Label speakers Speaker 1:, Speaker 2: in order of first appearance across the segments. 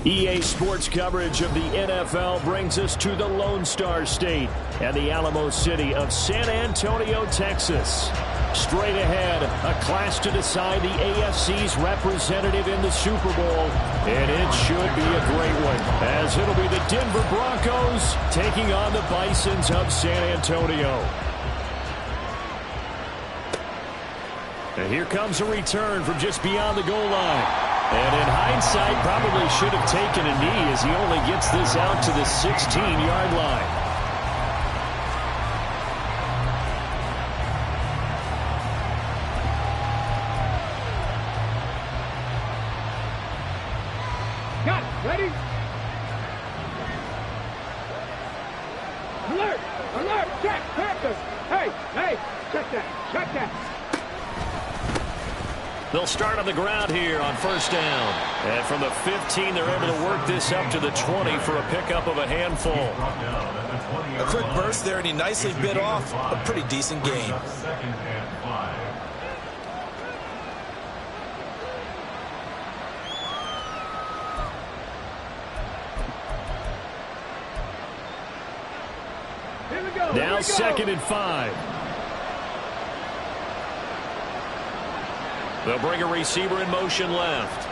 Speaker 1: EA Sports coverage of the NFL brings us to the Lone Star State and the Alamo City of San Antonio, Texas. Straight ahead, a clash to decide the AFC's representative in the Super Bowl, and it should be a great one, as it'll be the Denver Broncos taking on the Bisons of San Antonio. And here comes a return from just beyond the goal line. And in hindsight, probably should have taken a knee as he only gets this out to the 16-yard line.
Speaker 2: Got it. Ready? Alert! Alert! Check! Panthers! Hey! Check that!
Speaker 1: They'll start on the ground here on first down. And from the 15, they're able to work this up to the 20 for a pickup of a handful.
Speaker 3: A quick burst there, and he nicely bit off a pretty decent gain.
Speaker 1: Now 2nd and 5. They'll bring a receiver in motion left.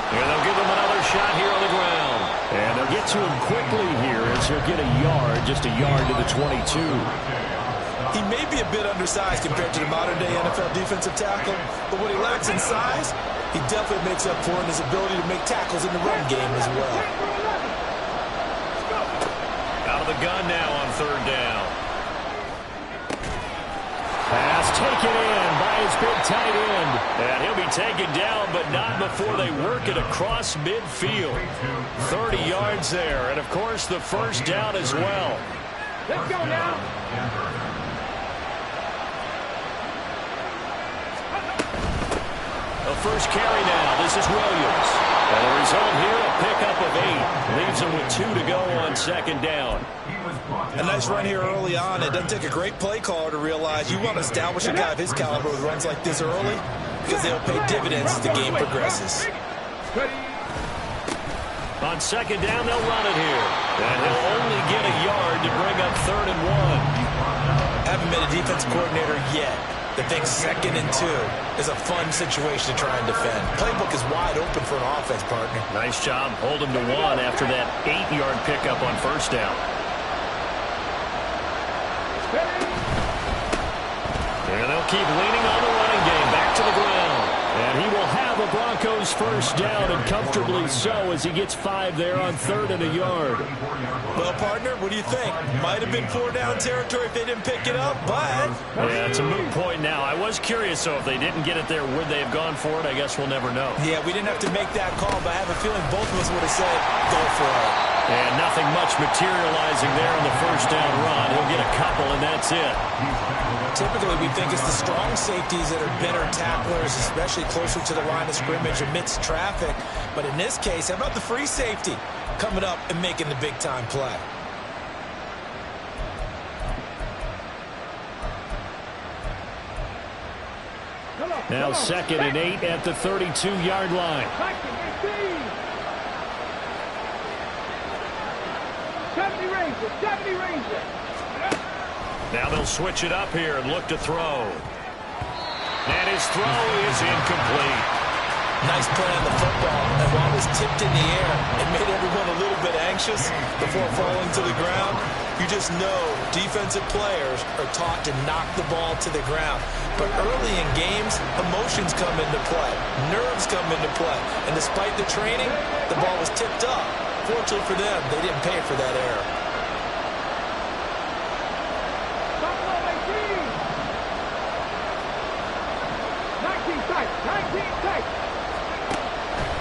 Speaker 1: And they'll give him another shot here on the ground. And they'll get to him quickly here as he'll get a yard, just a yard to the 22.
Speaker 3: He may be a bit undersized compared to the modern-day NFL defensive tackle, but what he lacks in size, he definitely makes up for in his ability to make tackles in the run game as well.
Speaker 1: Out of the gun now on 3rd down. Pass taken in by his big tight end. And he'll be taken down, but not before they work it across midfield. 30 yards there, and of course the first down as well.
Speaker 2: Let's go now.
Speaker 1: The first carry now. This is Williams. And the result here, a pickup of 8. Leaves him with 2 to go on 2nd down.
Speaker 3: A nice run here early on. It doesn't take a great play caller to realize you want to establish a guy of his caliber with runs like this early, because they'll pay dividends as the game progresses.
Speaker 1: On 2nd down, they'll run it here. And he'll only get a yard to bring up 3rd and 1.
Speaker 3: Haven't been a defense coordinator yet that thinks 2nd and 2 is a fun situation to try and defend. Playbook is wide open for an offense, partner.
Speaker 1: Nice job. Hold him to 1 after that 8-yard pickup on 1st down. And they'll keep leaning on the running game. Back to the ground. And he will have a Broncos first down, and comfortably so, as he gets 5 there on 3rd and a yard.
Speaker 3: Well, partner, what do you think? Might have been 4-down territory if they didn't pick it up, but...
Speaker 1: Yeah, it's a moot point now. I was curious, so if they didn't get it there, would they have gone for it? I guess we'll never know.
Speaker 3: Yeah, we didn't have to make that call, but I have a feeling both of us would have said, go for it.
Speaker 1: And nothing much materializing there on the first down run. He'll get a couple, and that's it.
Speaker 3: Typically, we think it's the strong safeties that are better tacklers, especially closer to the line of scrimmage amidst traffic. But in this case, how about the free safety coming up and making the big-time play?
Speaker 1: Now 2nd and 8 at the 32-yard line.
Speaker 2: 70 Ranger.
Speaker 1: Now they'll switch it up here and look to throw. And his throw is incomplete.
Speaker 3: Nice play on the football, and while it was tipped in the air, it made everyone a little bit anxious before falling to the ground. You just know defensive players are taught to knock the ball to the ground. But early in games, emotions come into play. Nerves come into play. And despite the training, the ball was tipped up. Fortunately for them, they didn't pay for that error.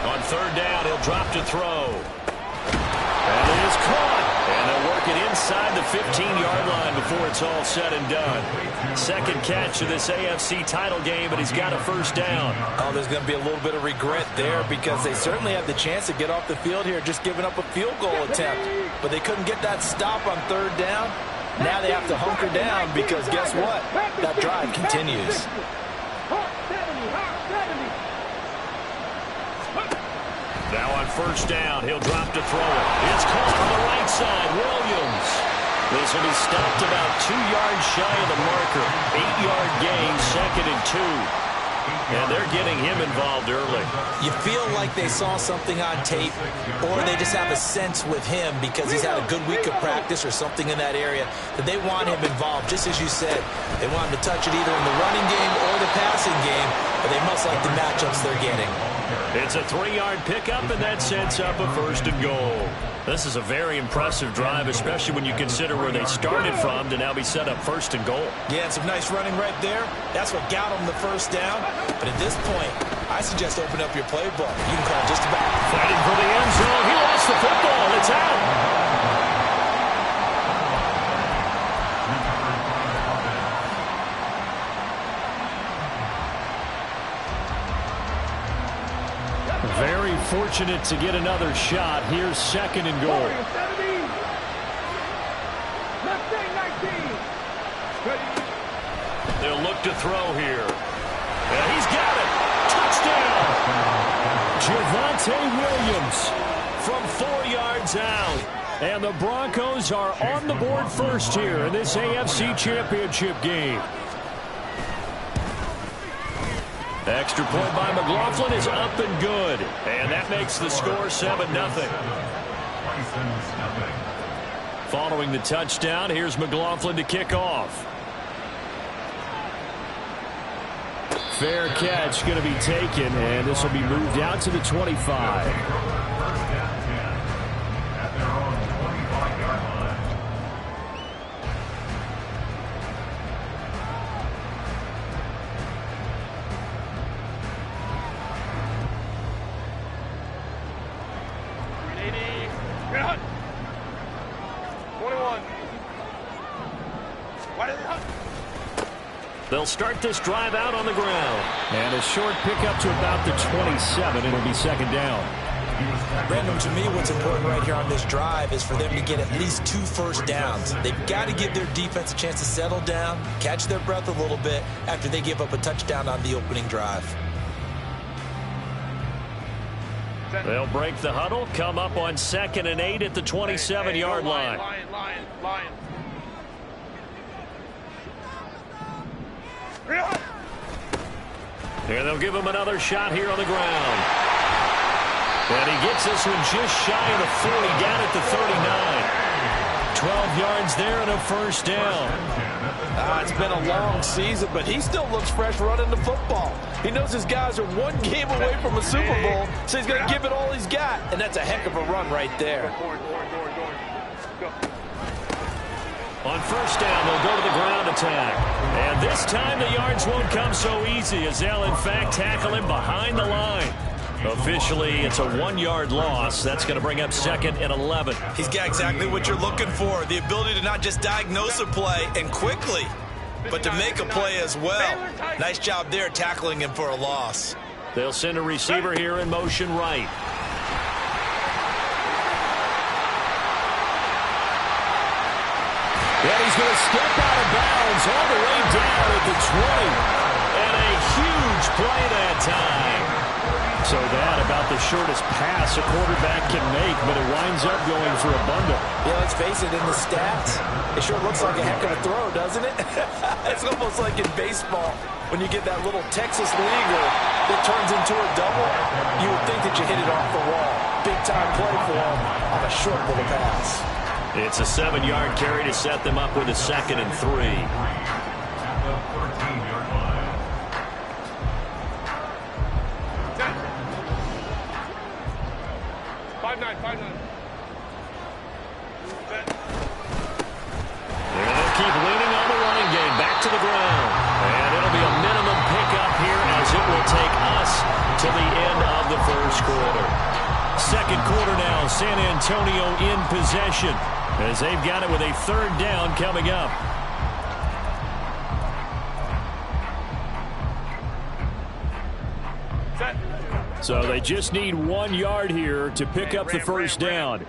Speaker 1: On 3rd down, he'll drop to throw. And it is caught. And they'll work it inside the 15-yard line before it's all said and done. Second catch of this AFC title game, and he's got a first down.
Speaker 3: Oh, there's going to be a little bit of regret there because they certainly had the chance to get off the field here just giving up a field goal attempt. But they couldn't get that stop on third down. Now they have to hunker down because guess what? That drive continues.
Speaker 1: Now on first down, he'll drop to throw it. It's caught on the right side. Williams. This will be stopped about 2 yards shy of the marker. 8-yard gain, 2nd and 2. And they're getting him involved early.
Speaker 3: You feel like they saw something on tape, or they just have a sense with him because he's had a good week of practice or something in that area that they want him involved. Just as you said, they want him to touch it either in the running game or the passing game, but they must like the matchups they're getting.
Speaker 1: It's a 3-yard pickup, and that sets up a 1st and goal. This is a very impressive drive, especially when you consider where they started from to now be set up 1st and goal.
Speaker 3: Yeah, and some nice running right there. That's what got them the first down. But at this point, I suggest open up your playbook. You can call just about.
Speaker 1: Fighting for the end zone. He lost the football. It's out. Very fortunate to get another shot. Here's 2nd and goal. They'll look to throw here. And he's got it. Touchdown. Javonte Williams from 4 yards out. And the Broncos are on the board first here in this AFC Championship game. Extra point by McLaughlin is up and good. And that makes the score 7-0. Following the touchdown, here's McLaughlin to kick off. Fair catch going to be taken, and this will be moved out to the 25. They'll start this drive out on the ground. And a short pickup to about the 27. It'll be 2nd down.
Speaker 3: Brandon, to me, what's important right here on this drive is for them to get at least 2 first downs. They've got to give their defense a chance to settle down, catch their breath a little bit after they give up a touchdown on the opening drive.
Speaker 1: They'll break the huddle, come up on 2nd and 8 at the 27-yard line.
Speaker 2: Lion.
Speaker 1: And they'll give him another shot here on the ground. And he gets this one just shy of the 40, down at the 39. 12 yards there and a first down.
Speaker 3: It's been a long season, but he still looks fresh running the football. He knows his guys are 1 game away from a Super Bowl, so he's going to give it all he's got. And that's a heck of a run right there.
Speaker 1: On first down, they'll go to the ground attack. And this time the yards won't come so easy as they'll, in fact, tackle him behind the line. Officially, it's a 1-yard loss. That's going to bring up 2nd and 11.
Speaker 3: He's got exactly what you're looking for, the ability to not just diagnose a play and quickly, but to make a play as well. Nice job there tackling him for a loss.
Speaker 1: They'll send a receiver here in motion right. And he's going to step out of bounds all the way down at the 20. And a huge play that time. So that about the shortest pass a quarterback can make, but it winds up going for a bundle.
Speaker 3: Yeah, let's face it, in the stats, it sure looks like a heck of a throw, doesn't it? It's almost like in baseball, when you get that little Texas leaguer that turns into a double, you would think that you hit it off the wall. Big time play for him on a short little pass.
Speaker 1: It's a 7-yard carry to set them up with a 2nd and 3.
Speaker 2: 5-9.
Speaker 1: They'll keep leaning on the running game. Back to the ground. And it'll be a minimum pickup here as it will take us to the end of the first quarter. Second quarter now, San Antonio in possession. as they've got it with a third down coming up. So they just need 1 yard here to pick up the first down.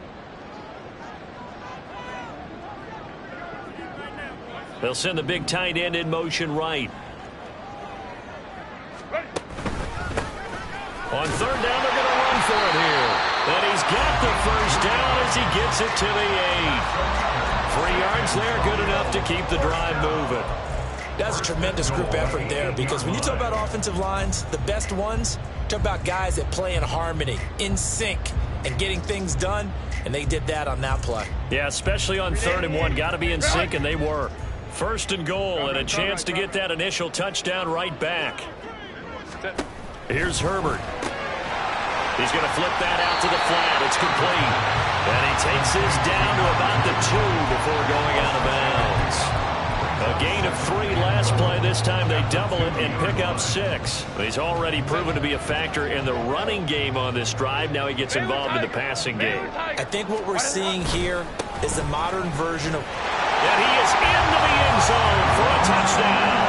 Speaker 1: They'll send the big tight end in motion right. On third down, they're going to run for it here. And he's got the first down as he gets it to the 8. 3 yards there, good enough to keep the drive moving.
Speaker 3: That's a tremendous group effort there, because when you talk about offensive lines, the best ones, talk about guys that play in harmony, in sync, and getting things done, and they did that on that play.
Speaker 1: Yeah, especially on 3rd and 1. Got to be in sync, and they were. 1st and goal, and a chance to get that initial touchdown right back. Here's Herbert. He's going to flip that out to the flat. It's complete. And he takes his down to about the 2 before going out of bounds. A gain of 3 last play. This time they double it and pick up 6. He's already proven to be a factor in the running game on this drive. Now he gets involved in the passing game.
Speaker 3: I think what we're seeing here is the modern version of...
Speaker 1: And he is into the end zone for a touchdown.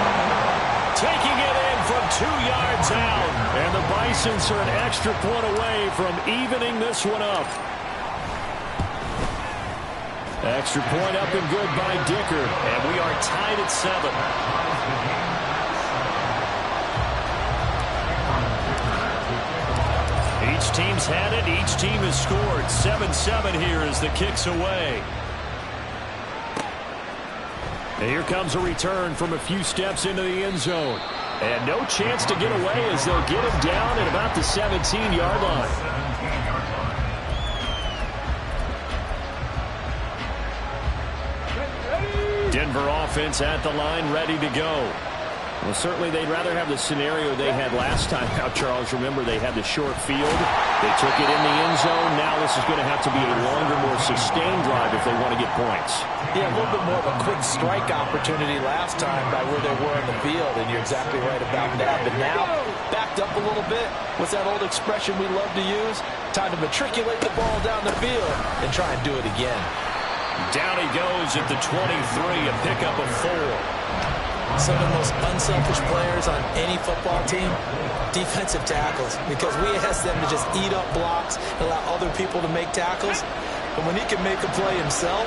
Speaker 1: Taking it in from 2 yards out. And the Bisons are an extra point away from evening this one up. Extra point up and good by Dicker. And we are tied at 7. Each team's had it. Each team has scored. 7-7 here as the kick's away. And here comes a return from a few steps into the end zone. And no chance to get away as they'll get him down at about the 17-yard line. Denver offense at the line, ready to go. Well, certainly they'd rather have the scenario they had last time out, Charles. Remember, they had the short field. They took it in the end zone. Now this is going to have to be a longer, more sustained drive if they want to get points.
Speaker 3: Yeah, a little bit more of a quick strike opportunity last time by where they were in the field, and you're exactly right about that. But now, backed up a little bit. What's that old expression we love to use? Time to matriculate the ball down the field and try and do it again.
Speaker 1: Down he goes at the 23, a pickup of 4.
Speaker 3: Some of the most unselfish players on any football team, defensive tackles, because we ask them to just eat up blocks and allow other people to make tackles. And when he can make a play himself,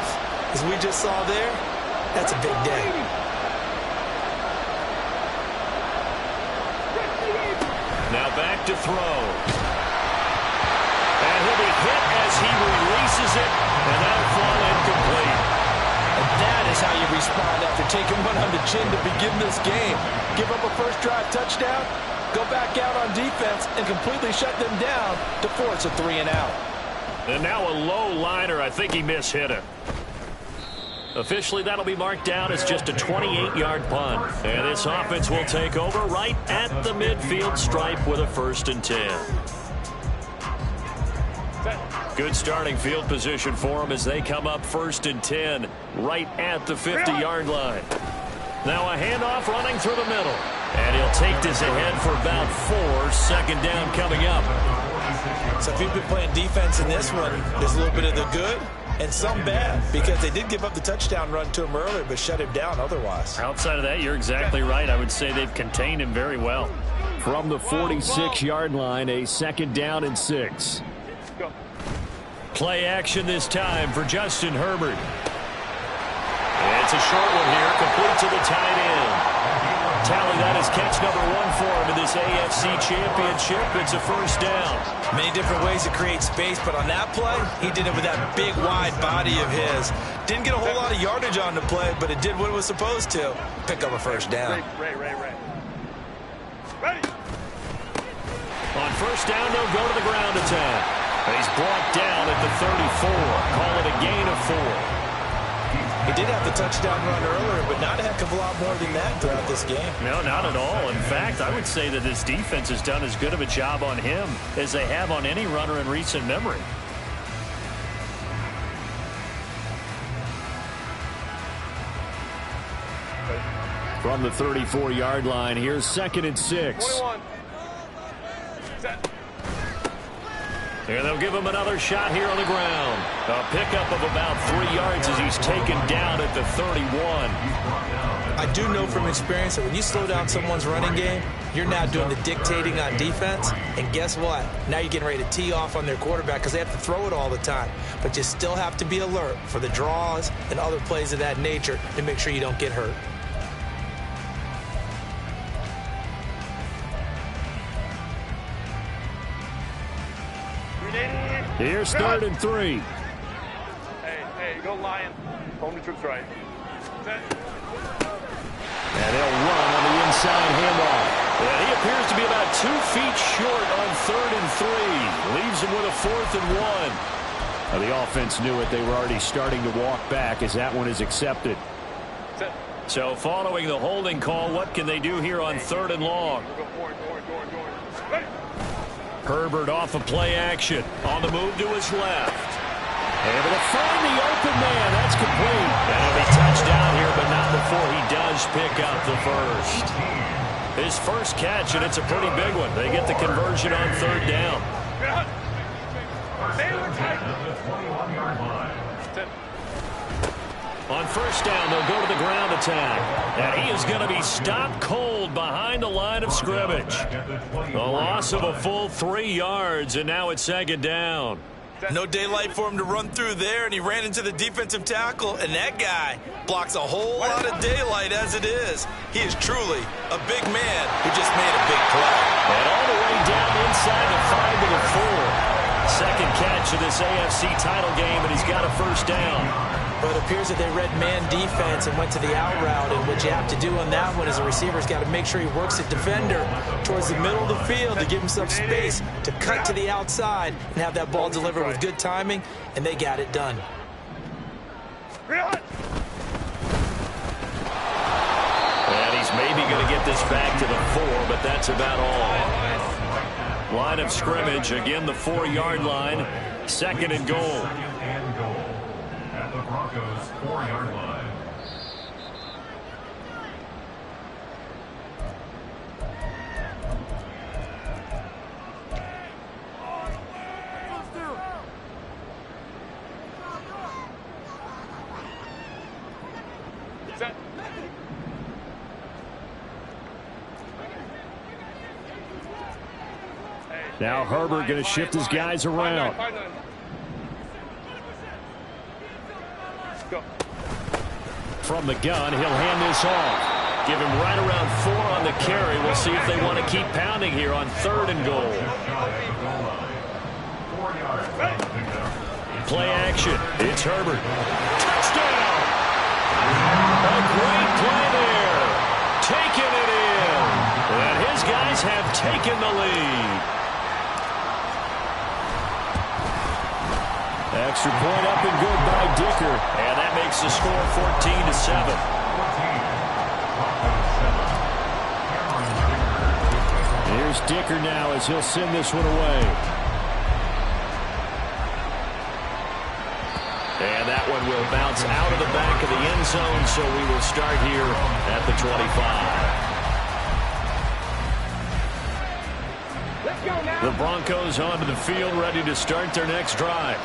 Speaker 3: as we just saw there, that's a big day.
Speaker 1: Now back to throw. And he'll be hit as he releases it, and that'll fall incomplete.
Speaker 3: And that is how you respond after taking one on the chin to begin this game. Give up a first drive touchdown, go back out on defense, and completely shut them down to force a 3-and-out.
Speaker 1: And now a low liner. I think he mishit it. Officially, that'll be marked down as just a 28-yard punt. And this offense will take over right at the midfield stripe with a 1st and 10. Good starting field position for them as they come up 1st and 10 right at the 50-yard line. Now a handoff running through the middle. And he'll take this ahead for about 4. 2nd down coming up.
Speaker 3: So if you've been playing defense in this one, there's a little bit of the good and some bad, because they did give up the touchdown run to him earlier but shut him down otherwise.
Speaker 1: Outside of that, you're exactly right. I would say they've contained him very well. From the 46-yard line, a 2nd down and 6. Play action this time for Justin Herbert. It's a short one here, complete to the tight end. Tally that is catch number 1 for him in this AFC Championship. It's a 1st down.
Speaker 3: Many different ways to create space, but on that play, he did it with that big, wide body of his. Didn't get a whole lot of yardage on the play, but it did what it was supposed to. Pick up a 1st down.
Speaker 2: Ready.
Speaker 1: On 1st down, they'll go to the ground attack. He's brought down at the 34. Call it a gain of 4.
Speaker 3: He did have the touchdown run earlier, but not a heck of a lot more than that throughout this game.
Speaker 1: No, not at all. In fact, I would say that this defense has done as good of a job on him as they have on any runner in recent memory. From the 34-yard line, here's 2nd and 6.
Speaker 2: 21. Set.
Speaker 1: And they'll give him another shot here on the ground. A pickup of about 3 yards as he's taken down at the 31.
Speaker 3: I do know from experience that when you slow down someone's running game, you're now doing the dictating on defense. And guess what? Now you're getting ready to tee off on their quarterback because they have to throw it all the time. But you still have to be alert for the draws and other plays of that nature to make sure you don't get hurt.
Speaker 1: Here's 3rd and 3.
Speaker 4: Hey, go Lions. Home to troops right. Set.
Speaker 1: And they'll run on the inside handoff. And he appears to be about 2 feet short on 3rd and 3. Leaves him with a 4th and 1. Now, the offense knew it. They were already starting to walk back as that one is accepted.
Speaker 4: Set.
Speaker 1: So following the holding call, what can they do here on 3rd and long? Herbert off of play action. On the move to his left. Able to find the open man. That's complete. And he'll be touchdown here, but not before he does pick up the first. His first catch, and it's a pretty big one. They get the conversion on 3rd down. On 1st down, they'll go to the ground attack. And he is going to be stopped cold behind the line of scrimmage. A loss of a full 3 yards, and now it's 2nd down.
Speaker 3: No daylight for him to run through there, and he ran into the defensive tackle, and that guy blocks a whole lot of daylight as it is. He is truly a big man who just made a big play.
Speaker 1: And all the way down inside the 5 to the 4. Second catch of this AFC title game, and he's got a 1st down.
Speaker 3: But it appears that they read man defense and went to the out route, and what you have to do on that one is a receiver's got to make sure he works the defender towards the middle of the field to give himself space to cut to the outside and have that ball delivered with good timing, and they got it done.
Speaker 1: And he's maybe going to get this back to the 4, but that's about all. Line of scrimmage, again the 4-yard line, 2nd and goal.
Speaker 5: At the Broncos' 4-yard line.
Speaker 4: Set.
Speaker 1: Now Herbert going to shift his guys around.
Speaker 4: Go.
Speaker 1: From the gun, he'll hand this off. Give him right around 4 on the carry. We'll see if they want to keep pounding here on 3rd and goal. Play action. It's Herbert. Touchdown! A great play there. Taking it in. And his guys have taken the lead. Extra point up and good by Dicker. And that makes the score 14-7. Here's Dicker now as he'll send this one away. And that one will bounce out of the back of the end zone, so we will start here at the 25. The Broncos onto the field, ready to start their next drive.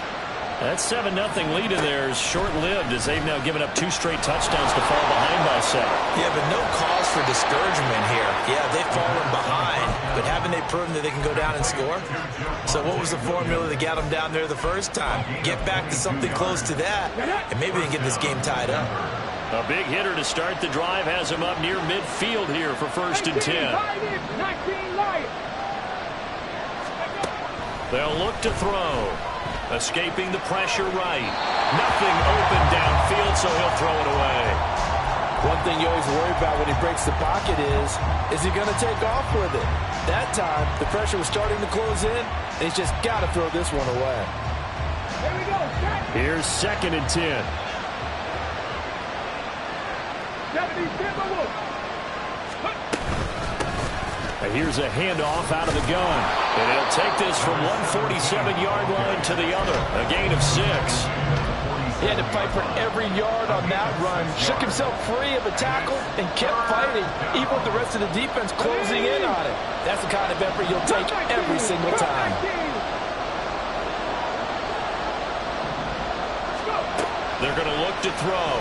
Speaker 1: That 7-0 lead in there is short-lived as they've now given up 2 straight touchdowns to fall behind by 7.
Speaker 3: Yeah, but no cause for discouragement here. Yeah, they've fallen behind, but haven't they proven that they can go down and score? So what was the formula that got them down there the first time? Get back to something close to that, and maybe they can get this game tied up.
Speaker 1: A big hitter to start the drive has him up near midfield here for 1st and 10. They'll look to throw. Escaping the pressure right. Nothing open downfield, so he'll throw it away.
Speaker 6: One thing you always worry about when he breaks the pocket is he going to take off with it? That time, the pressure was starting to close in, and he's just got to throw this one away.
Speaker 2: Here we go.
Speaker 1: Here's 2nd and 10.
Speaker 2: 70,
Speaker 1: Here's a handoff out of the gun. And he'll take this from 147-yard line to the other. A gain of 6.
Speaker 6: He had to fight for every yard on that run. Shook himself free of a tackle and kept fighting, even with the rest of the defense closing in on it. That's the kind of effort you'll take every single time.
Speaker 3: They're going to look to throw.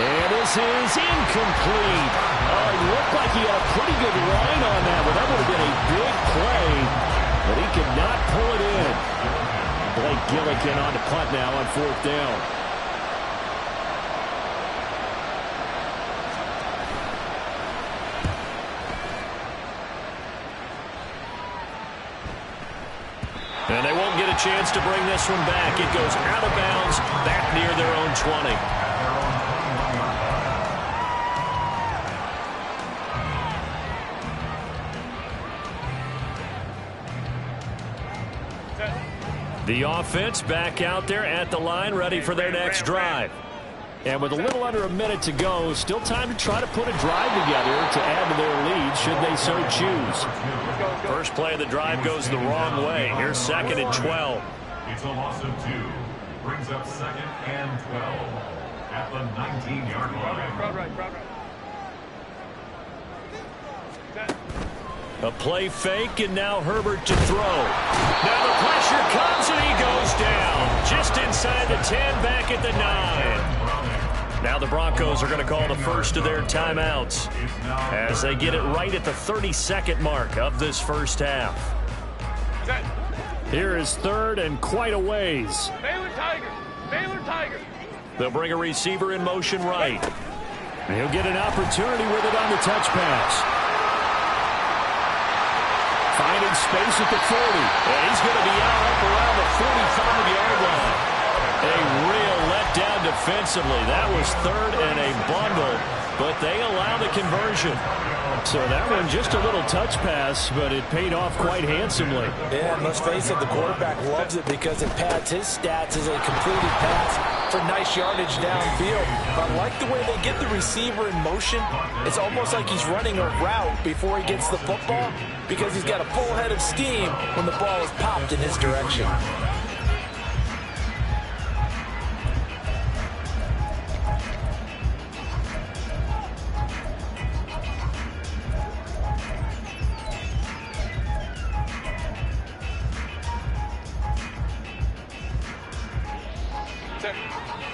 Speaker 1: And this is incomplete. Oh, it looked like he had a pretty good line on that, but that would have been a big play. But he could not pull it in. Blake Gillikin on to punt now on 4th down. And they won't get a chance to bring this one back. It goes out of bounds, back near their own 20. The offense back out there at the line, ready for their next drive. And with a little under a minute to go, still time to try to put a drive together to add to their lead should they so choose. First play of the drive goes the wrong way. Here's 2nd and 12.
Speaker 5: It's a loss of 2. Brings up 2nd and 12 at the 19-yard line.
Speaker 4: Crowd right.
Speaker 1: A play fake, and now Herbert to throw. Now the pressure comes, and he goes down. Just inside the 10, back at the 9. Now the Broncos are going to call the first of their timeouts as they get it right at the 32nd mark of this first half. Here is 3rd and quite a ways.
Speaker 4: Baylor Tigers.
Speaker 1: They'll bring a receiver in motion right. And he'll get an opportunity with it on the touch pass. Finding space at the 40. And he's going to be out up around the 45-yard line. A real letdown defensively. That was 3rd and a bundle, but they allow the conversion. So that one just a little touch pass, but it paid off quite handsomely.
Speaker 6: Yeah, and let's face it, the quarterback loves it because it pads his stats as a completed pass for nice yardage downfield. I like the way they get the receiver in motion. It's almost like he's running a route before he gets the football because he's got a full head of steam when the ball is popped in his direction.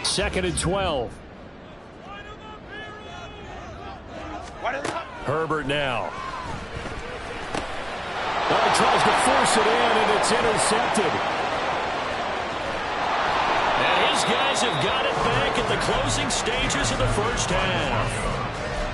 Speaker 1: Second and 12. Herbert now. Well, he tries to force it in, and it's intercepted. And his guys have got it back at the closing stages of the first half.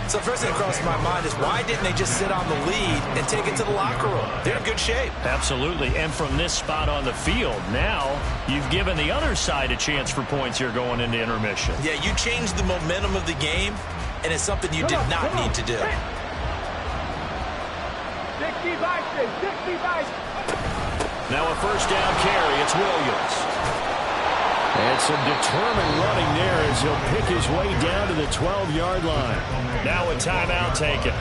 Speaker 6: So first thing that crossed my mind is why didn't they just sit on the lead and take it to the locker room? They're in good shape.
Speaker 1: Absolutely. And from this spot on the field, now you've given the other side a chance for points here going into intermission.
Speaker 6: Yeah, you changed the momentum of the game, and it's something you did not need to do.
Speaker 2: 60
Speaker 1: Now a first down carry. It's Williams. And some determined running there as he'll pick his way down to the 12-yard line. Now a timeout taken.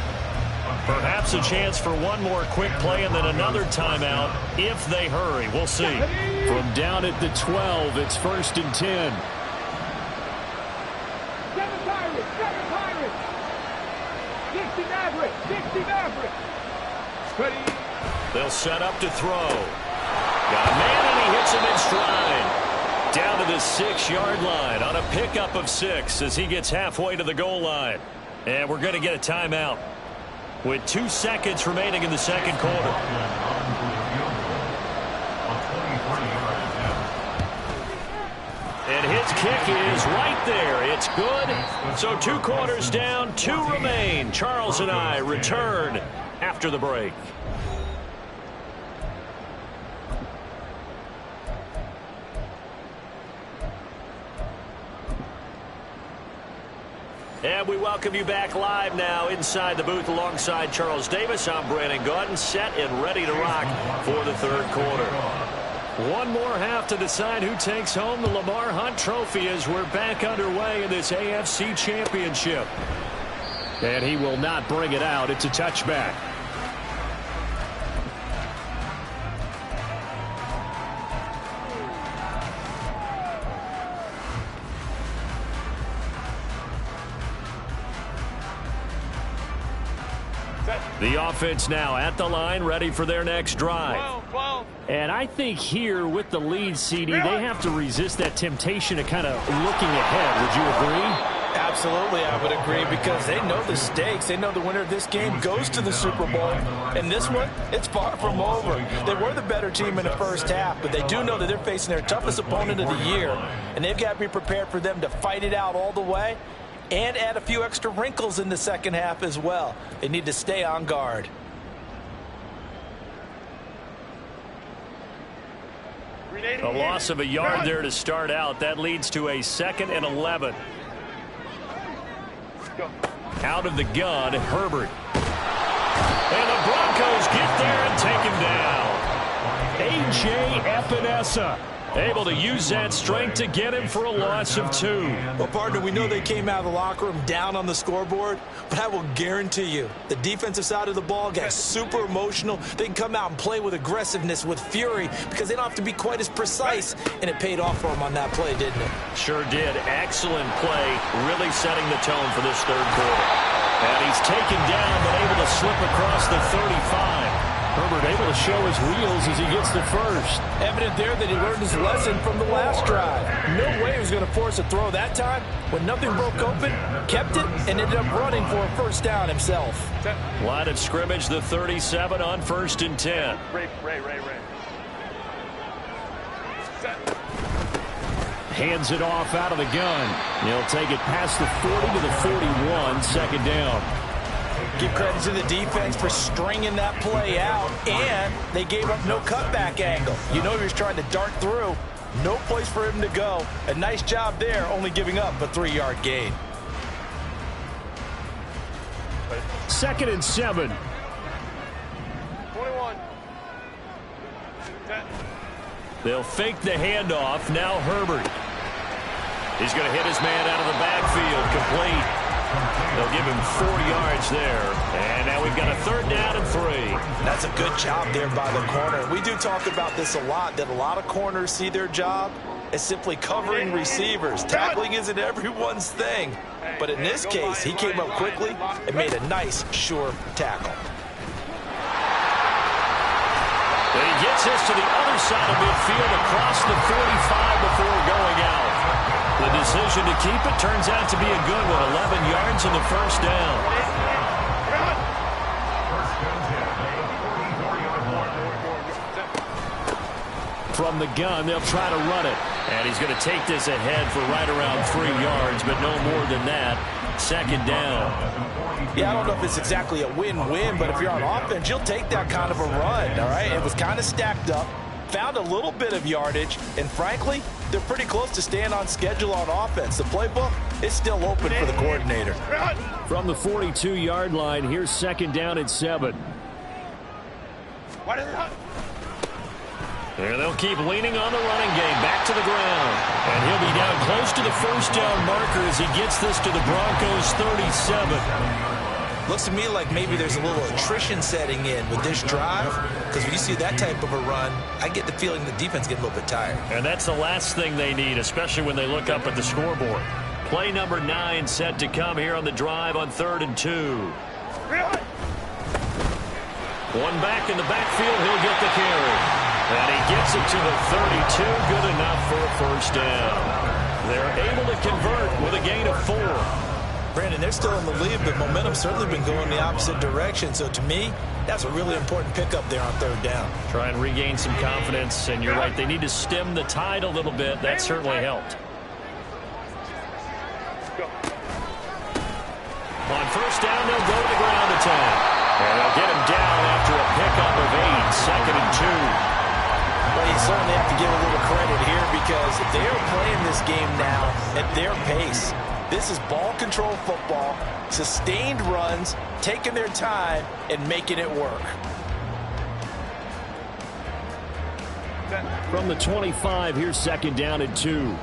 Speaker 1: Perhaps a chance for one more quick play and then another timeout if they hurry. We'll see. From down at the 12, it's 1st and 10. They'll set up to throw. Got a man, and he hits him in stride. Down to the 6-yard line on a pickup of 6 as he gets halfway to the goal line. And we're going to get a timeout with 2 seconds remaining in the second quarter. And his kick is right there. It's good. So 2 quarters down, 2 remain. Charles and I return after the break. And we welcome you back live now inside the booth alongside Charles Davis. I'm Brandon Gaudin, set and ready to rock for the third quarter. One more half to decide who takes home the Lamar Hunt Trophy as we're back underway in this AFC Championship. And he will not bring it out. It's a touchback. The offense now at the line, ready for their next drive.
Speaker 4: 12.
Speaker 1: And I think here with the lead, CD, they have to resist that temptation of kind of looking ahead. Would you agree?
Speaker 6: Absolutely, I would agree, because they know the stakes. They know the winner of this game goes to the Super Bowl. And this one, it's far from over. They were the better team in the first half, but they do know that they're facing their toughest opponent of the year. And they've got to be prepared for them to fight it out all the way and add a few extra wrinkles in the second half as well. They need to stay on guard.
Speaker 1: A loss of a yard there to start out. That leads to a 2nd and 11. Out of the gun, Herbert. And the Broncos get there and take him down. A.J. Epinesa able to use that strength to get him for a loss of 2.
Speaker 6: Well, partner, we know they came out of the locker room down on the scoreboard, but I will guarantee you the defensive side of the ball got super emotional. They can come out and play with aggressiveness, with fury, because they don't have to be quite as precise, and it paid off for them on that play, didn't it?
Speaker 1: Sure did. Excellent play, really setting the tone for this third quarter. And he's taken down, but able to slip across the 35. Herbert able to show his wheels as he gets the first.
Speaker 6: Evident there that he learned his lesson from the last drive. No way he was going to force a throw that time. When nothing broke open, kept it, and ended up running for a first down himself.
Speaker 1: Line of scrimmage, the 37 on 1st and 10.
Speaker 4: Ray.
Speaker 1: Hands it off out of the gun. He'll take it past the 40 to the 41, 2nd down.
Speaker 6: Give credit to the defense for stringing that play out, and they gave up no cutback angle. You know he was trying to dart through. No place for him to go. A nice job there, only giving up a 3-yard gain.
Speaker 1: 2nd and 7.
Speaker 4: 21. 10.
Speaker 1: They'll fake the handoff. Now Herbert. He's going to hit his man out of the backfield. Complete. They'll give him 4 yards there. And now we've got a 3rd down and 3.
Speaker 6: That's a good job there by the corner. We do talk about this a lot, that a lot of corners see their job as simply covering receivers. Tackling isn't everyone's thing. But in this case, he came up quickly and made a nice, sure tackle.
Speaker 1: And he gets this to the other side of midfield across the 45 before going out. The decision to keep it turns out to be a good one. 11 yards in the first down. From the gun, they'll try to run it. And he's going to take this ahead for right around 3 yards, but no more than that. 2nd down.
Speaker 6: Yeah, I don't know if it's exactly a win-win, but if you're on offense, you'll take that kind of a run, all right? It was kind of stacked up. Found a little bit of yardage, and frankly, they're pretty close to staying on schedule on offense. The playbook is still open for the coordinator.
Speaker 1: From the 42-yard line, here's 2nd down and 7. There they'll keep leaning on the running game. Back to the ground. And he'll be down close to the first down marker as he gets this to the Broncos' 37.
Speaker 6: Looks to me like maybe there's a little attrition setting in with this drive, because when you see that type of a run, I get the feeling the defense gets a little bit tired.
Speaker 1: And that's the last thing they need, especially when they look up at the scoreboard. Play number 9 set to come here on the drive on 3rd and 2. One back in the backfield, he'll get the carry. And he gets it to the 32, good enough for a first down. They're able to convert with a gain of 4.
Speaker 6: Brandon, they're still in the lead, but momentum's certainly been going the opposite direction. So to me, that's a really important pickup there on 3rd down.
Speaker 1: Try and regain some confidence, and you're right, they need to stem the tide a little bit. That certainly helped. On first down, they'll go to the ground attack. And they'll get him down after a pickup of 8, 2nd and 2.
Speaker 6: Well, you certainly have to give a little credit here, because they are playing this game now at their pace. This is ball control football, sustained runs, taking their time, and making it work.
Speaker 1: From the 25, here's 2nd down and 2.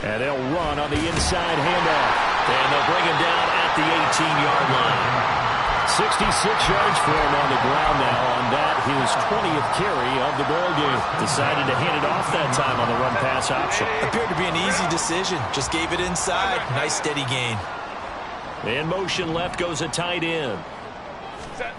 Speaker 1: And they'll run on the inside handoff. And they'll bring him down at the 18-yard line. 66 yards for him on the ground now. On that, his 20th carry of the ball game. Decided to hand it off that time on the run-pass option.
Speaker 6: Appeared to be an easy decision. Just gave it inside. Nice steady gain.
Speaker 1: In motion left goes a tight end.
Speaker 4: Set.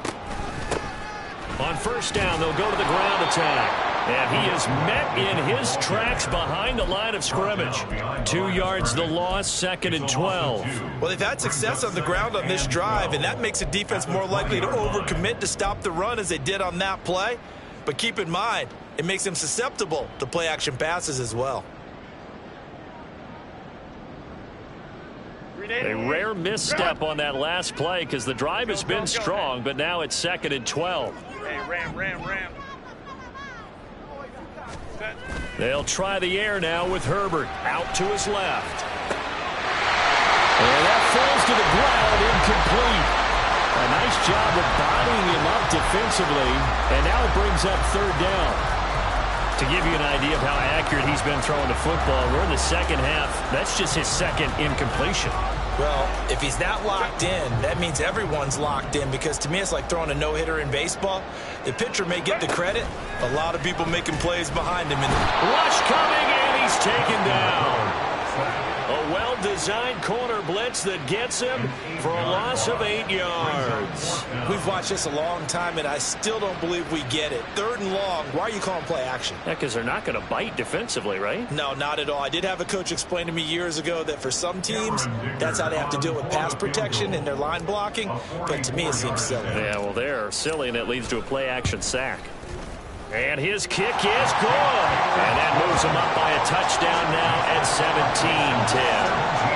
Speaker 1: On first down, they'll go to the ground attack. And he is met in his tracks behind the line of scrimmage. 2 yards the loss, 2nd and 12.
Speaker 6: Well, they've had success on the ground on this drive, and that makes the defense more likely to overcommit to stop the run as they did on that play. But keep in mind, it makes them susceptible to play-action passes as well.
Speaker 1: A rare misstep on that last play because the drive has been strong, but now it's 2nd and 12.
Speaker 4: Hey, ram. Set.
Speaker 1: They'll try the air now with Herbert out to his left. And that falls to the ground, incomplete. A nice job of bodying him up defensively, and now it brings up 3rd down. To give you an idea of how accurate he's been throwing the football, we're in the second half. That's just his 2nd incompletion.
Speaker 6: Well, if he's not locked in, that means everyone's locked in, because to me it's like throwing a no-hitter in baseball. The pitcher may get the credit, a lot of people making plays behind him.
Speaker 1: Rush coming, and he's taken down. A well-designed corner blitz that gets him for a loss of 8 yards.
Speaker 6: We've watched this a long time, and I still don't believe we get it. 3rd and long, why are you calling play action?
Speaker 1: Yeah, because they're not going to bite defensively, right?
Speaker 6: No, not at all. I did have a coach explain to me years ago that for some teams, that's how they have to deal with pass protection and their line blocking. But to me, it seems silly.
Speaker 1: Yeah, well, they're silly, and it leads to a play-action sack. And his kick is good. And that moves him up by a touchdown now at 17-10.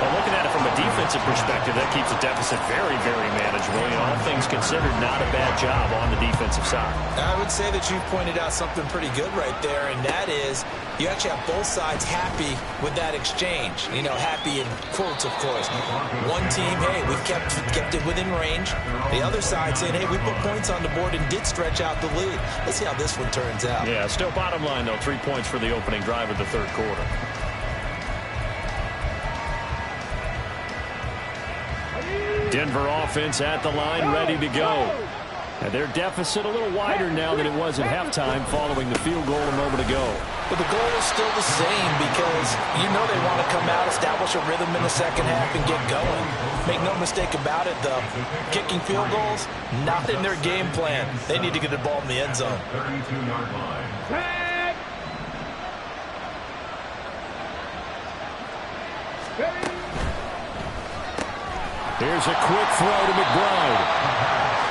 Speaker 1: Well, looking at it from a defensive perspective, that keeps the deficit very, very manageable. You know, all things considered, not a bad job on the defensive side.
Speaker 6: I would say that you pointed out something pretty good right there, and that is you actually have both sides happy with that exchange. You know, happy in quotes, of course. One team, hey, we've kept it within range. The other side saying, hey, we put points on the board and did stretch out the lead. Let's see how this one turns out.
Speaker 1: Yeah, still bottom line, though, 3 points for the opening drive of the 3rd quarter. Denver offense at the line, ready to go. And their deficit a little wider now than it was at halftime following the field goal a moment ago.
Speaker 6: But the goal is still the same, because you know they want to come out, establish a rhythm in the second half, and get going. Make no mistake about it, though. Kicking field goals, not in their game plan. They need to get the ball in the end zone.
Speaker 5: 32-yard line.
Speaker 1: Here's a quick throw to McBride.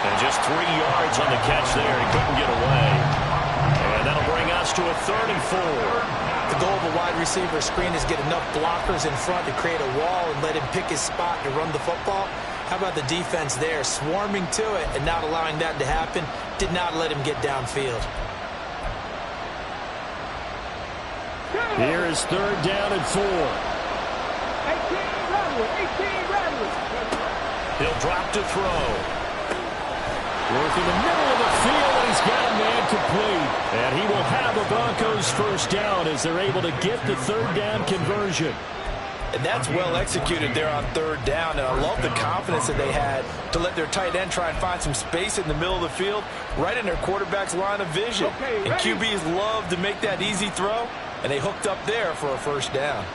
Speaker 1: And just 3 yards on the catch there. He couldn't get away. And that'll bring us to a 3rd and 4.
Speaker 6: The goal of a wide receiver screen is get enough blockers in front to create a wall and let him pick his spot to run the football. How about the defense there, swarming to it and not allowing that to happen? Did not let him get downfield.
Speaker 1: Here is 3rd down and 4.
Speaker 2: 18 Redwood.
Speaker 1: He'll drop to throw. Work in the middle of the field, and he's got a man complete. And he will have the Broncos first down as they're able to get the 3rd down conversion.
Speaker 6: And that's well executed there on 3rd down. And I love the confidence that they had to let their tight end try and find some space in the middle of the field, right in their quarterback's line of vision. And QBs love to make that easy throw, and they hooked up there for a first down.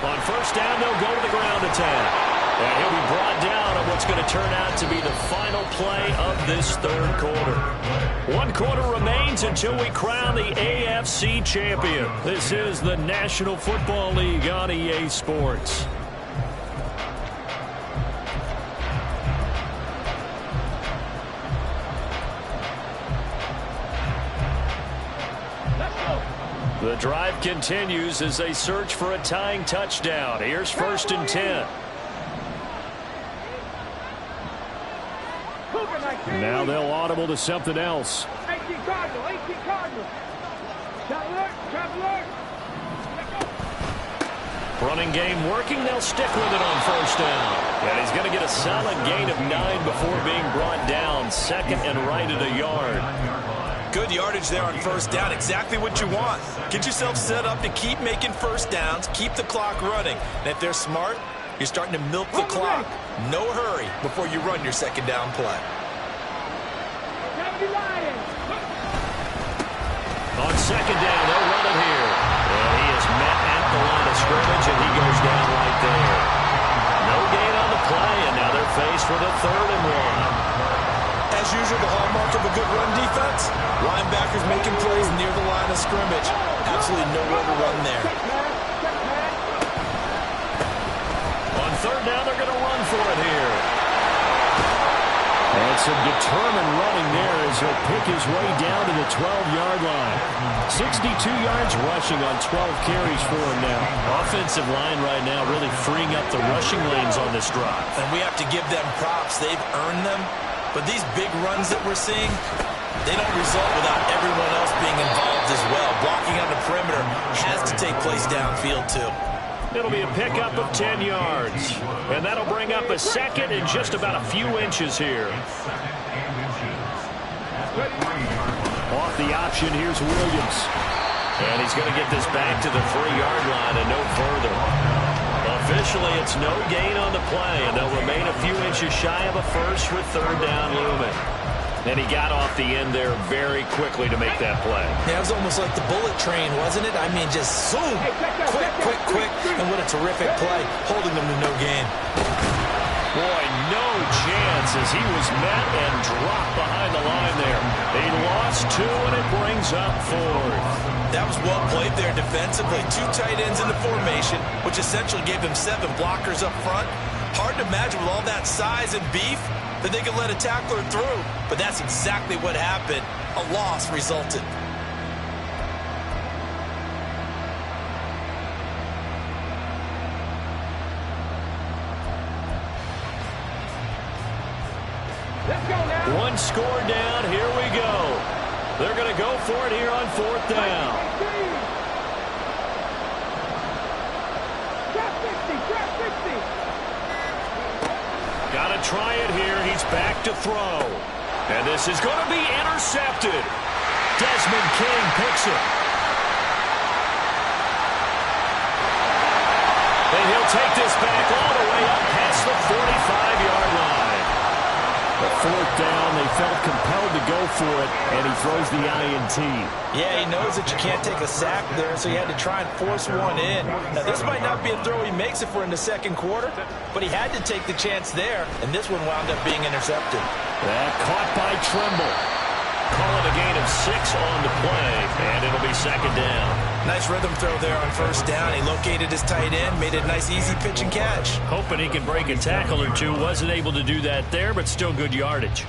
Speaker 1: On first down, they'll go to the ground attack. And he'll be brought down on what's going to turn out to be the final play of this 3rd quarter. 1 quarter remains until we crown the AFC champion. This is the National Football League on EA Sports. The drive continues as they search for a tying touchdown. Here's 1st and 10. Now they'll audible to something else.
Speaker 2: 18 Cardinal. Traveler.
Speaker 1: Running game working. They'll stick with it on first down. And he's going to get a solid gain of 9 before being brought down. 2nd and right at a yard.
Speaker 3: Good yardage there on first down. Exactly what you want. Get yourself set up to keep making first downs, keep the clock running. And if they're smart, you're starting to milk the clock. No hurry before you run your second down play.
Speaker 1: On second down, they'll run it here. And he is met at the line of scrimmage, and he goes down right there. No gain on the play, and now they're faced with a 3rd and 1.
Speaker 3: As usual, the hallmark of a good run defense, linebackers making plays near the line of scrimmage. Absolutely nowhere to run there.
Speaker 1: On 3rd down, they're going to run for it here. And some determined running there as he'll pick his way down to the 12-yard line. 62 yards rushing on 12 carries for him now. Offensive line right now really freeing up the rushing lanes on this drive.
Speaker 3: And we have to give them props. They've earned them. But these big runs that we're seeing, they don't result without everyone else being involved as well. Blocking on the perimeter has to take place downfield too.
Speaker 1: It'll be a pickup of 10 yards. And that'll bring up a second and just about a few inches here. Off the option, here's Williams. And he's going to get this back to the 3-yard line and no further. Officially, it's no gain on the play, and they'll remain a few inches shy of a first with 3rd down looming. And he got off the end there very quickly to make that play.
Speaker 3: Yeah, it was almost like the bullet train, wasn't it? I mean, just zoom, quick, and what a terrific play, holding them to no gain.
Speaker 1: Boy, no chance as he was met and dropped behind the line there. He lost 2, and it brings up 4th.
Speaker 3: That was well played there defensively. 2 tight ends in the formation, which essentially gave them 7 blockers up front. Hard to imagine with all that size and beef that they could let a tackler through. But that's exactly what happened. A loss resulted.
Speaker 2: Let's go now.
Speaker 1: 1 score down. Here we go. They're going to go for it here on 4th down. Got to try it here. He's back to throw. And this is going to be intercepted. Desmond King picks it. And he'll take this back all the way up past the 45-yard line. But 4th down, they felt compelled to go for it, and he throws the INT.
Speaker 3: Yeah, he knows that you can't take a sack there, so he had to try and force one in. Now, this might not be a throw he makes if we're in the second quarter, but he had to take the chance there, and this one wound up being intercepted.
Speaker 1: That caught by Trimble. Call it a gain of 6 on the play, and it'll be 2nd down.
Speaker 3: Nice rhythm throw there on first down. He located his tight end, made it a nice, easy pitch and catch.
Speaker 1: Hoping he can break a tackle or two. Wasn't able to do that there, but still good yardage.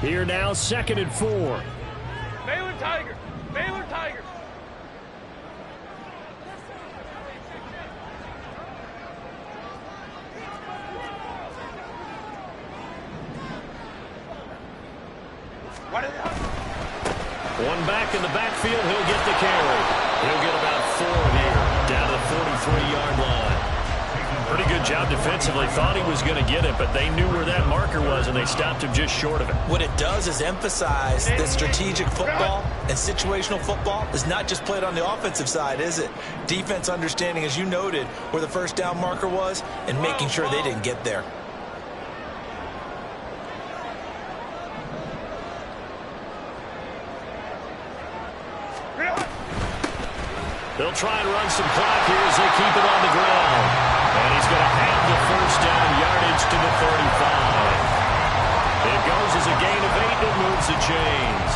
Speaker 1: Here now, 2nd and 4.
Speaker 4: Baylor Tigers. Baylor Tigers.
Speaker 1: One back in the backfield, he'll get the carry. He'll get about 4 here, down to the 43-yard line. Pretty good job defensively. Thought he was going to get it, but they knew where that marker was, and they stopped him just short of it.
Speaker 3: What it does is emphasize that strategic football and situational football is not just played on the offensive side, is it? Defense understanding, as you noted, where the first down marker was and making sure they didn't get there.
Speaker 1: They'll try and run some clock here as they keep it on the ground. And he's going to have the first down, yardage to the 35. It goes as a gain of 8 and moves the chains.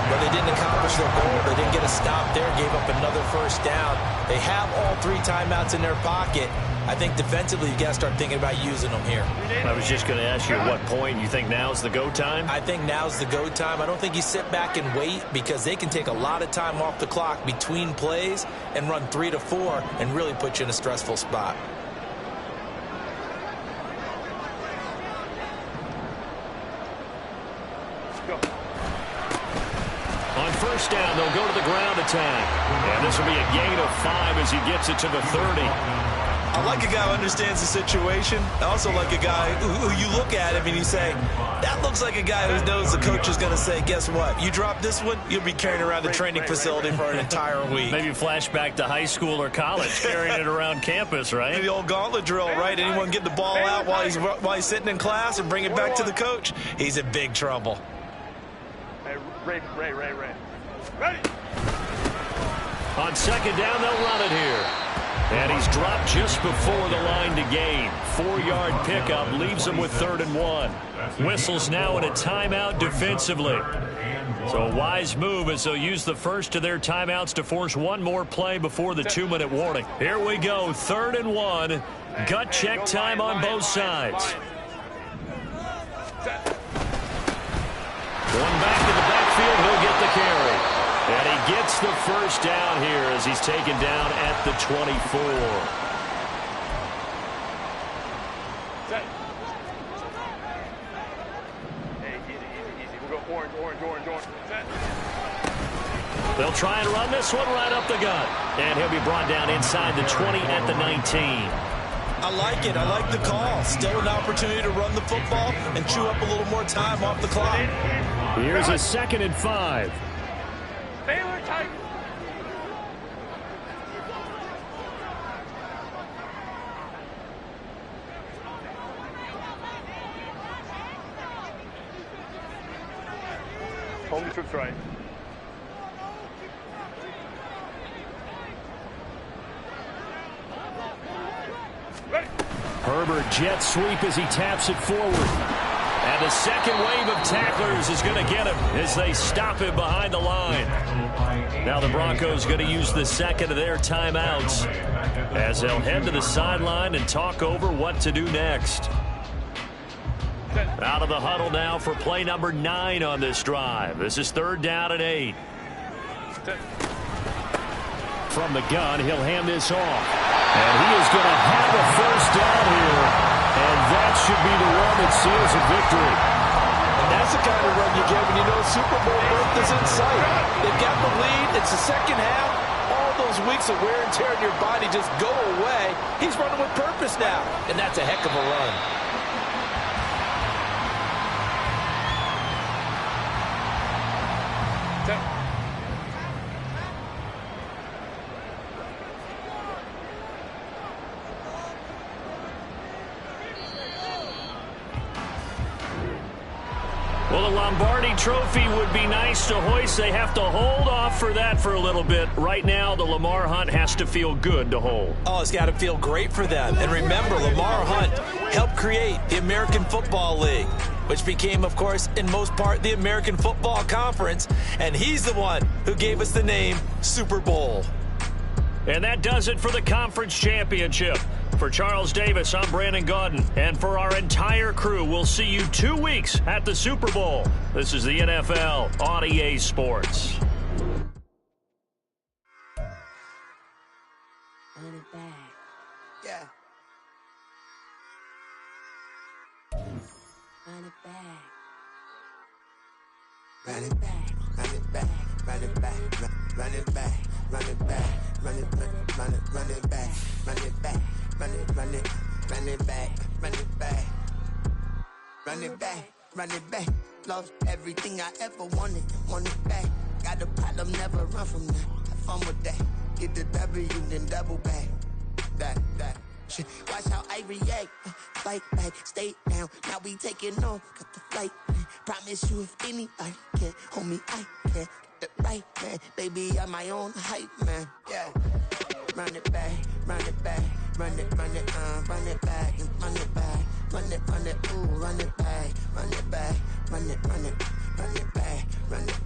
Speaker 3: But they didn't accomplish their goal. They didn't get a stop there, gave up another first down. They have all 3 timeouts in their pocket. I think defensively you've got to start thinking about using them here.
Speaker 1: I was just going to ask you at what point you think now's the go time?
Speaker 3: I think now's the go time. I don't think you sit back and wait because they can take a lot of time off the clock between plays and run 3 to 4 and really put you in a stressful spot.
Speaker 1: On first down, they'll go to the ground attack. And this will be a gain of 5 as he gets it to the 30.
Speaker 3: I like a guy who understands the situation. I also like a guy who you look at him and you say, that looks like a guy who knows the coach is going to say, guess what? You drop this one, you'll be carrying around the training facility for an entire week.
Speaker 1: Maybe flashback to high school or college, carrying it around campus, right?
Speaker 3: The old gauntlet drill, right? Anyone get the ball out while he's sitting in class and bring it back to the coach? He's in big trouble.
Speaker 4: Hey, Ray. Ready?
Speaker 1: On second down, they'll run it here. And he's dropped just before the line to gain. 4-yard pickup leaves him with 3rd and 1. Whistles now in a timeout defensively. So a wise move as they'll use the first of their timeouts to force one more play before the 2-minute warning. Here we go, 3rd and 1. Gut check time on both sides. Going back to the backfield, he'll get the carry. And he gets the first down here as he's taken down at the 24.
Speaker 4: Set. Hey, easy. We'll go orange. Set.
Speaker 1: They'll try and run this one right up the gut. And he'll be brought down inside the 20 at the 19.
Speaker 3: I like it. I like the call. Still an opportunity to run the football and chew up a little more time off the clock.
Speaker 1: Here's a 2nd and 5.
Speaker 4: Baylor tight. Home to trips right. Ready.
Speaker 1: Herbert jet sweep as he taps it forward. And the second wave of tacklers is going to get him as they stop him behind the line. Now the Broncos going to use the second of their timeouts as they'll head to the sideline and talk over what to do next. Out of the huddle now for play number 9 on this drive. This is 3rd down and 8. From the gun, he'll hand this off. And he is going to have a first down here. And that should be the one that seals a victory.
Speaker 6: And that's the kind of run you get when you know Super Bowl berth is in sight. They've got the lead. It's the second half. All those weeks of wear and tear in your body just go away. He's running with purpose now. And that's a heck of a run.
Speaker 1: Well, the Lombardi Trophy would be nice to hoist. They have to hold off for that for a little bit. Right now, the Lamar Hunt has to feel good to hold.
Speaker 6: Oh, it's got to feel great for them. And remember, Lamar Hunt helped create the American Football League, which became, of course, in most part, the American Football Conference. And he's the one who gave us the name Super Bowl.
Speaker 1: And that does it for the conference championship. For Charles Davis, I'm Brandon Gaudin. And for our entire crew, we'll see you 2 weeks at the Super Bowl. This is the NFL on EA Sports.
Speaker 7: Run it back.
Speaker 8: Yeah.
Speaker 7: Run it back.
Speaker 8: Run it back. Run it back. Run it back. Run it back. Run it back. Run it back. Run it back. Run it back. Run it back, run it back, run it back, run it back. Lost everything I ever wanted it back. Got a problem, never run from that. Have fun with that. Get the W, then double back. That shit. Watch how I react. Fight back, stay down. Now we taking off, got the flight. Promise you, if anybody can hold me, I can. Get the right man, baby, I'm my own hype man. Yeah. Run it back, run it back. Run it back, run it back, run it, ooh, run it back, run it back, run it back, run it back.